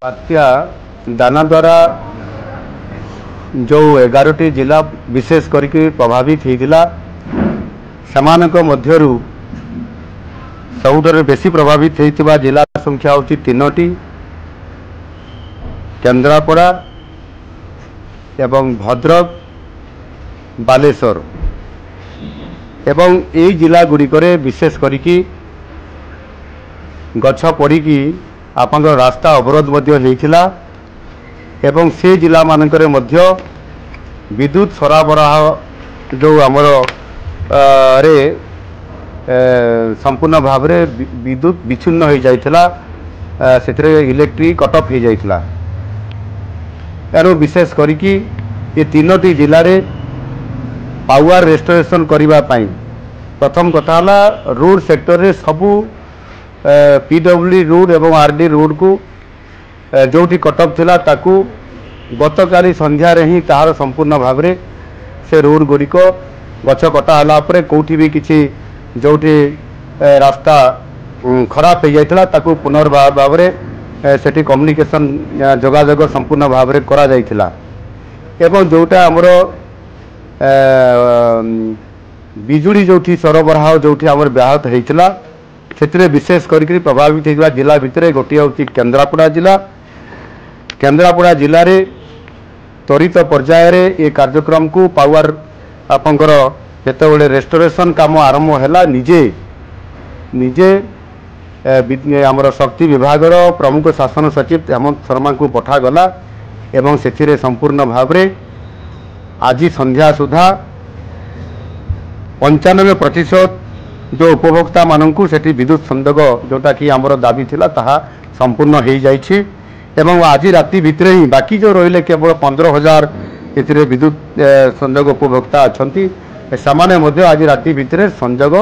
बात्या दाना द्वारा जो 11टी जिला विशेष करके प्रभावित होता सबुठ बेसी प्रभावित होता जिला संख्या हूँ 3टी केन्द्रापड़ा एवं भद्रक बालेश्वर एवं यही जिला गुड़िकरे विशेष करिकी गछ पड़ी आपण रास्ता अवरोध होता एवं से जिला मानकरे मध्य विद्युत सरबराह जो आमर रे संपूर्ण भाव में विद्युत विच्छिन्न हो जाइथिला से इलेक्ट्रिक कट ऑफ हो जाइथिला। एणु विशेष करिकी ये 3टी जिले में पावर रेस्टोरेशन करने प्रथम कथा रोड सेक्टर रे सबू पीडब्ल्यू रोड एवं आरडी रोड को जो कटअप थिला ताकू गतकाली संध्यार ही तार संपूर्ण भाव में से रोड गुड़िक गछ कटा कौटी भी किसी जो रास्ता खराब हो जाता ताकू पुनर्भाव से कम्युनिकेशन जोगाजोग संपूर्ण भाव में करा जाइथिला एवं जोटा आमर बिजुली जो सरबराह जो आमर व्याहत होता से विशेष करके प्रभावित होता जिला भितर गोटे हूँ केन्द्रापड़ा जिला। केन्द्रापड़ा जिले में त्वरित पर्यायर ये कार्यक्रम को पावर आपंकर जिते रेस्टोरेशन काम आरंभ है निजे निजे आमर शक्ति विभाग प्रमुख शासन सचिव हेमंत शर्मा को पठागला एवं से संपूर्ण भाव में आज संध्या सुधा 95% जो उपभोक्ता मानू से विद्युत संयोग जोटा कि आमर दाबी थिला ताहा संपूर्ण हो जाइछि एवं आज राति भितर ही बाकी जो रहिले केवल 15,000 विद्युत संयोग उपभोक्ता अच्छा से आज राति भितर संयोग